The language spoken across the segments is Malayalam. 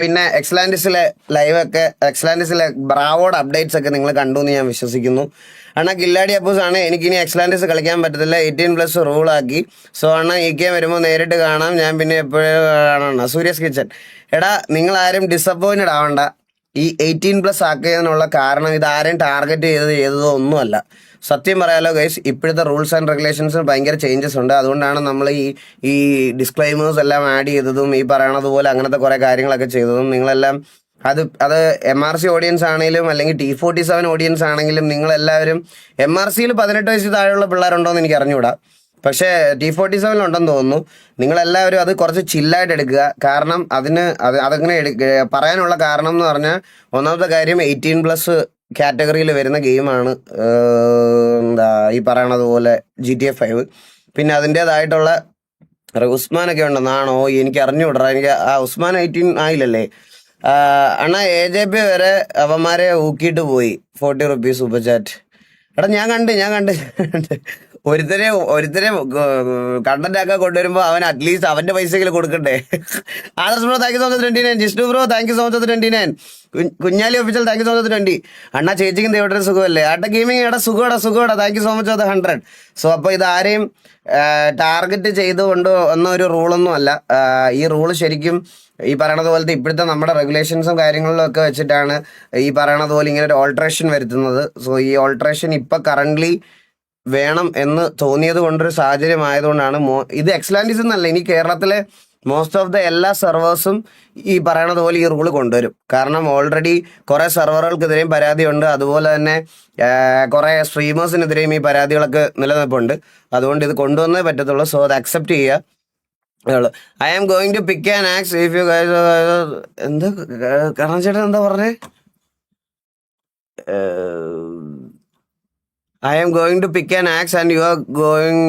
പിന്നെ എക്സ്ലാൻഡിസിലെ ലൈവൊക്കെ എക്സ്ലാൻഡിസിലെ ബ്രാവോഡ് അപ്ഡേറ്റ്സ് ഒക്കെ നിങ്ങൾ കണ്ടു എന്ന് ഞാൻ വിശ്വസിക്കുന്നു. അണ്ണാ കില്ലാടി അപ്പൂസ് ആണ്. എനിക്കിനി എക്സ്ലാൻഡിസ് കളിക്കാൻ പറ്റത്തില്ല, 18+ റൂളാക്കി. സോ അണ്ണാ ഇക്കെ വരുമ്പോൾ നേരിട്ട് കാണാം. ഞാൻ പിന്നെ എപ്പോഴും കാണണം. സൂര്യസ് കിച്ചൻ, എടാ നിങ്ങൾ ആരും ഡിസപ്പോയിൻറ്റഡ് ആവണ്ട. ഈ 18+ ആക്കിയതിനുള്ള കാരണം ഇതാരും ടാർഗറ്റ് ചെയ്തതോ ഒന്നുമല്ല. സത്യം പറയാലോ ഗൈസ്, ഇപ്പോഴത്തെ റൂൾസ് ആൻഡ് റെഗുലേഷൻസിന് ഭയങ്കര ചേഞ്ചസ് ഉണ്ട്. അതുകൊണ്ടാണ് നമ്മൾ ഈ ഡിസ്ക്ലൈമേഴ്സ് എല്ലാം ആഡ് ചെയ്തതും ഈ പറയണത് പോലെ അങ്ങനത്തെ കുറേ കാര്യങ്ങളൊക്കെ ചെയ്തതും. നിങ്ങളെല്ലാം അത് MRC ഓഡിയൻസ് ആണെങ്കിലും അല്ലെങ്കിൽ T47 ഓഡിയൻസ് ആണെങ്കിലും നിങ്ങളെല്ലാവരും MRCയിൽ 18 വയസ്സിൽ താഴെയുള്ള പിള്ളേരുണ്ടോയെന്ന് എനിക്ക് അറിഞ്ഞുകൂടാ, പക്ഷേ T47 ഉണ്ടെന്ന് തോന്നുന്നു. നിങ്ങളെല്ലാവരും അത് കുറച്ച് ചില്ലായിട്ട് എടുക്കുക. കാരണം അതങ്ങനെ പറയാനുള്ള കാരണം എന്ന് പറഞ്ഞാൽ, ഒന്നാമത്തെ കാര്യം 18+ കാറ്റഗറിയിൽ വരുന്ന ഗെയിമാണ് എന്താ ഈ പറയണത് പോലെ GTA 5. പിന്നെ അതിൻ്റേതായിട്ടുള്ള ഉസ്മാനൊക്കെ ഉണ്ടെന്നാണോ എനിക്ക് അറിഞ്ഞുവിടറ. എനിക്ക് ഉസ്മാൻ 18 ആയില്ലല്ലേ. അണ്ണാ AJP വരെ അവന്മാരെ ഊക്കിയിട്ട് പോയി. 40 റുപ്പീസ് സൂപ്പർ ചാറ്റ്. എടാ ഞാൻ കണ്ട് ഒരുത്തരെ കണ്ടന്റ് ആക്കാൻ കൊണ്ടുവരുമ്പോ അവൻ അറ്റ്ലീസ്റ്റ് അവന്റെ പൈസയെങ്കിലും കൊടുക്കണ്ടേ. Adarsh bro thank you so much 29. Jishnu bro thank you so much 29. Kunjali official thank you so much 20. അണ്ണാ ചേച്ചിക്കും ദേവട്ടൊരു സുഖമല്ലേ? ആട്ട ഗെയിമിങ് എടാ സുഖമാടാ thank you so much 100. So അപ്പോൾ ഇത് ആരെയും ടാർഗറ്റ് ചെയ്തുകൊണ്ട് ഒന്നും ഒരു റൂളൊന്നും അല്ല. ഈ റൂള് ശരിക്കും ഈ പറയണത് പോലത്തെ ഇപ്പോഴത്തെ നമ്മുടെ റെഗുലേഷൻസും കാര്യങ്ങളിലും ഒക്കെ വെച്ചിട്ടാണ് ഈ പറയണത് പോലെ ഇങ്ങനെ ഒരു ഓൾട്രേഷൻ വരുത്തുന്നത്. സോ ഈ ഓൾട്രേഷൻ ഇപ്പം കറൻ്റ്ലി വേണം എന്ന് തോന്നിയത് കൊണ്ടൊരു സാഹചര്യം ആയതുകൊണ്ടാണ് ഇത് എക്സ്ലാൻഡിസ് എന്നല്ല, ഇനി കേരളത്തിലെ മോസ്റ്റ് ഓഫ് ദ എല്ലാ സെർവേഴ്സും ഈ പറയണത് പോലെ ഈ റൂള് കൊണ്ടുവരും. കാരണം ഓൾറെഡി കുറേ സെർവറുകൾക്കെതിരെയും പരാതിയുണ്ട്. അതുപോലെ തന്നെ കുറേ സ്ട്രീമേഴ്സിനെതിരെയും ഈ പരാതികളൊക്കെ നിലനിൽപ്പുണ്ട്. അതുകൊണ്ട് ഇത് കൊണ്ടുവന്നേ പറ്റത്തുള്ളൂ. സോ അത് അക്സെപ്റ്റ് ചെയ്യുക. I am going to pick an axe if you guys. എന്താ കരണം ചേട്ടൻ എന്താ പറഞ്ഞേ? I am going to pick an axe and you are going.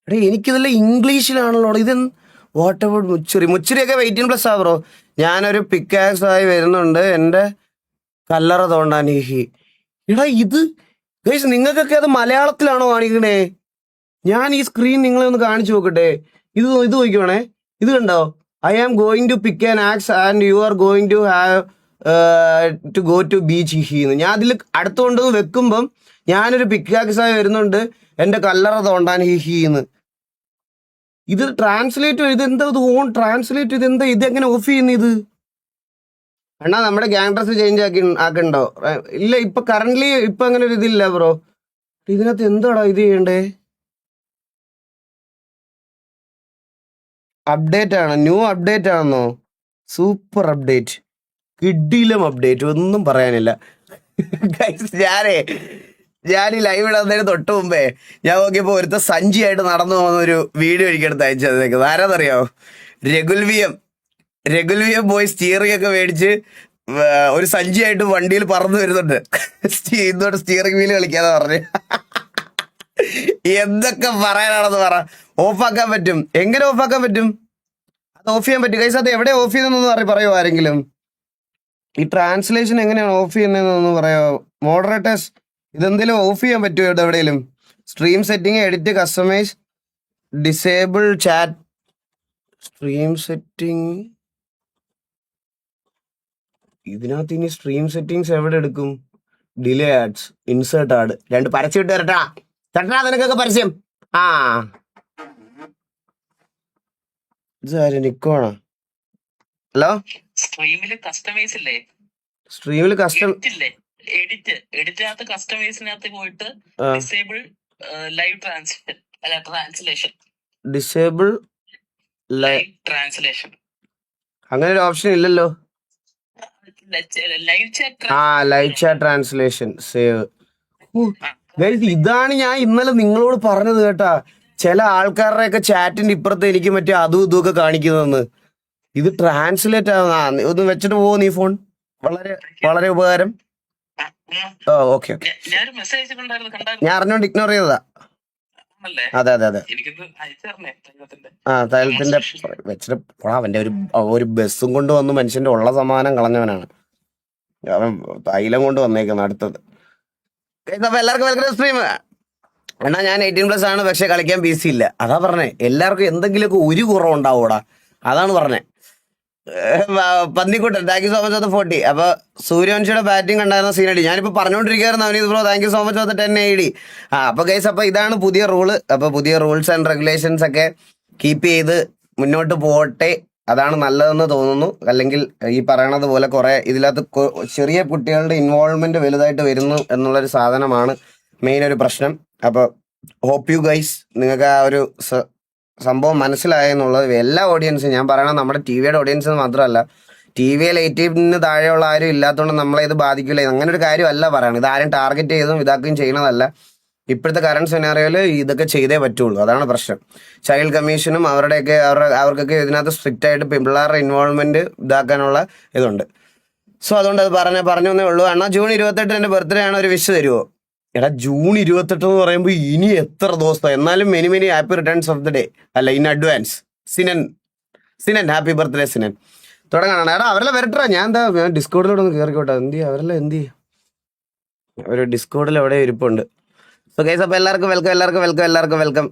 എടേ എനിക്കിതെല്ലാം ഇംഗ്ലീഷിലാണല്ലോ ഇത്. വാട്ട് അബൌട്ട് മുച്ചിരിയൊക്കെ 18+ ആ ബ്രോ. ഞാനൊരു പിക്ക് ആക്സ് ആയി വരുന്നുണ്ട്, എൻ്റെ കല്ലറ തോണ്ടാൻ. എടാ ഇത് ഗൈസ് നിങ്ങൾക്കൊക്കെ അത് മലയാളത്തിലാണോ കാണിക്കണേ? ഞാൻ ഈ സ്ക്രീൻ നിങ്ങളെ ഒന്ന് കാണിച്ചു നോക്കട്ടെ. ഇത് നോക്കിക്കോണേ. ഇത് കണ്ടോ? I am going to pick an axe and you are going to have to go to beach ഹിന്ന്. ഞാൻ അതിൽ അടുത്തുകൊണ്ട് വെക്കുമ്പം ഞാനൊരു പിക്ക് ആക്സായി വരുന്നുണ്ട്, എൻ്റെ കല്ലറ തോണ്ടാൻ ഹിന്ന്. ഇത് ട്രാൻസ്ലേറ്റ് ഇതെന്താ? ഇത് ഓൺ ട്രാൻസ്ലേറ്റ് ഇതെന്താ? ഇതെങ്ങനെ ഓഫ് ചെയ്യുന്ന ഇത്? അണ്ണാ നമ്മുടെ ഗ്യാങ് ഡ്രസ് ചേഞ്ച് ആക്കണ്ടോ? ഇല്ല, ഇപ്പൊ കറന്റ്ലി ഇപ്പൊ അങ്ങനെ ഒരു ഇതില്ല ബ്രോ. ഇതിനകത്ത് എന്താടാ ഇത് ചെയ്യണ്ടേ? അപ്ഡേറ്റ് ആണ്, ന്യൂ അപ്ഡേറ്റ് ആണെന്നോ? സൂപ്പർ അപ്ഡേറ്റ്, കിഡിലും അപ്ഡേറ്റ്, ഒന്നും പറയാനില്ല. ഞാൻ ഈ ലൈവ് ഇടുന്നതിന് തൊട്ട് മുമ്പേ ഞാൻ നോക്കിയപ്പോൾ ഒരുത്ത സഞ്ചിയായിട്ട് നടന്നു പോകുന്നൊരു വീഡിയോ എനിക്കെടുത്ത് അയച്ചതേക്കുന്നത് ആരാന്നറിയാമോ? രഘുൽവിയം പോയി സ്റ്റിയറിംഗ് ഒക്കെ മേടിച്ച് ഒരു സഞ്ചിയായിട്ട് വണ്ടിയിൽ പറന്നു വരുന്നുണ്ട്. ഇന്നോട്ട് സ്റ്റിയറിംഗ് വീല് കളിക്കാതെ പറഞ്ഞു. എന്തൊക്കെ പറയാനാണെന്ന് പറ. ഓഫാക്കാൻ പറ്റും. എങ്ങനെ ഓഫാക്കാൻ പറ്റും? അത് ഓഫ് ചെയ്യാൻ പറ്റും ഗൈസ്. അത് എവിടെ ഓഫ് ചെയ്യുന്നതെന്ന് പറയുമോ ആരെങ്കിലും? ഈ ട്രാൻസ്ലേഷൻ എങ്ങനെയാണ് ഓഫ് ചെയ്യുന്നതെന്നൊന്ന് പറയാമോ മോഡറേറ്റേഴ്സ്? ഇതെന്തെങ്കിലും ഓഫ് ചെയ്യാൻ പറ്റുമോ എവിടെയെങ്കിലും? Stream setting, edit, customise, disable chat. Stream setting ഇതിനകത്ത് ഇനി സ്ട്രീം സെറ്റിംഗ്സ് എവിടെ എടുക്കും? ഡിലേ ആഡ്സ്, ഇൻസേർട്ട് ആഡ്, 2 പരസ്യം ഇട്ട് തരട്ടാ നിനക്കൊക്കെ പരസ്യം. ഇത് നിക്കോണോ? ഹലോ, സ്ട്രീമിൽ കസ്റ്റം എഡിറ്റിനകത്ത് കസ്റ്റമൈസിനകത്ത് പോയിട്ട് disable live translation, disable live translation, അങ്ങനെ ഒരു ഓപ്ഷൻ ഇല്ലല്ലോ. Live chat translation save. ഇതാണ് ഞാൻ ഇന്നലെ നിങ്ങളോട് പറഞ്ഞത് കേട്ടാ. ചില ആൾക്കാരുടെയൊക്കെ ചാറ്റിന്റെ ഇപ്പുറത്ത് എനിക്ക് മറ്റേ അതും ഇതുമൊക്കെ കാണിക്കുന്നതെന്ന്. ഇത് ട്രാൻസ്ലേറ്റ് ആവുന്ന ഒന്ന് വെച്ചിട്ട് പോകും നീ ഫോൺ. വളരെ വളരെ ഉപകാരം. ഓക്കെ ഞാൻ അറിഞ്ഞോണ്ട് ഇഗ്നോർ ചെയ്തതാ. അതെ തൈലത്തിന്റെ വെച്ചിട്ട് അവന്റെ ഒരു ബസ്സും കൊണ്ട് വന്ന് മനുഷ്യന്റെ ഉള്ള സമാധാനം കളഞ്ഞവനാണ് അവൻ. തൈലം കൊണ്ട് വന്നേക്കുന്നത് അടുത്തത്. അപ്പൊ എല്ലാവർക്കും വെൽക്കം സ്ട്രീം. എന്നാ ഞാൻ 18+ ആണ്, പക്ഷെ കളിക്കാൻ PC ഇല്ല. അതാ പറഞ്ഞേ, എല്ലാവർക്കും എന്തെങ്കിലുമൊക്കെ ഒരു കുറവുണ്ടാവൂടാ. അതാണ് പറഞ്ഞേ. പന്നിക്കുട്ടൻ thank you so much for 40. അപ്പൊ സൂര്യവംശിയുടെ ബാറ്റിംഗ് കണ്ടായിരുന്ന സീനടി ഞാനിപ്പോ പറഞ്ഞുകൊണ്ടിരിക്കുകയായിരുന്നു Avneet bro thank you so much for 10 AD. അപ്പൊ ഗൈസ് അപ്പൊ ഇതാണ് പുതിയ റൂള്. അപ്പൊ പുതിയ റൂൾസ് ആൻഡ് റെഗുലേഷൻസ് ഒക്കെ കീപ്പ് ചെയ്ത് മുന്നോട്ട് പോട്ടെ, അതാണ് നല്ലതെന്ന് തോന്നുന്നു. അല്ലെങ്കിൽ ഈ പറയണത് പോലെ കുറെ ഇതിനകത്ത് ചെറിയ കുട്ടികളുടെ ഇൻവോൾവ്മെന്റ് വലുതായിട്ട് വരുന്നു എന്നുള്ളൊരു സാധനമാണ് മെയിൻ ഒരു പ്രശ്നം. അപ്പോൾ ഹോപ്പ് യു ഗൈസ് നിങ്ങൾക്ക് ആ ഒരു സംഭവം മനസ്സിലായെന്നുള്ളത് എല്ലാ ഓഡിയൻസും ഞാൻ പറയണത് നമ്മുടെ ടി വിയുടെ ഓഡിയൻസ് മാത്രമല്ല, ടി വിയിൽ 18 താഴെയുള്ള ആരും ഇല്ലാത്തതുകൊണ്ട് നമ്മളെ ഇത് ബാധിക്കില്ല, അങ്ങനെ ഒരു കാര്യമല്ല പറയണത്. ഇതാരും ടാർഗറ്റ് ചെയ്തും ഇതാക്കുകയും ചെയ്യണതല്ല. ഇപ്പോഴത്തെ കറണ്ട് സിനാറിയോയിൽ ഇതൊക്കെ ചെയ്തേ പറ്റുള്ളൂ, അതാണ് പ്രശ്നം. ചൈൽഡ് കമ്മീഷനും അവർക്കൊക്കെ ഇതിനകത്ത് സ്ട്രിക്റ്റ് ആയിട്ട് പിള്ളേരുടെ ഇൻവോൾവ്മെന്റ് ഇതാക്കാനുള്ള ഇതുണ്ട്. സോ അതുകൊണ്ട് അത് പറഞ്ഞു എന്നേ ഉള്ളൂ. എന്നാൽ ജൂൺ 28 എൻ്റെ ബർത്ത്ഡേ ആണ്, ഒരു വിഷ് തരുമോ? എടാ ജൂൺ 28 എന്ന് പറയുമ്പോൾ ഇനി എത്ര ദിവസം, എന്നാലും many happy returns of the day അല്ല in advance. Sinan happy birthday Sinan. തുടങ്ങണം എടാ, അവരെല്ലാം വരട്ടാ. ഞാൻ ഡിസ്കോഡിലൂടെ ഒന്ന് കയറിക്കോട്ടെ. അവരെല്ലാം എന്ത് ചെയ്യും? ഒരു ഡിസ്കോഡിൽ എവിടെ ഇരിപ്പുണ്ട്. സോ ഗൈസ് അപ്പോൾ എല്ലാവർക്കും വെൽക്കം.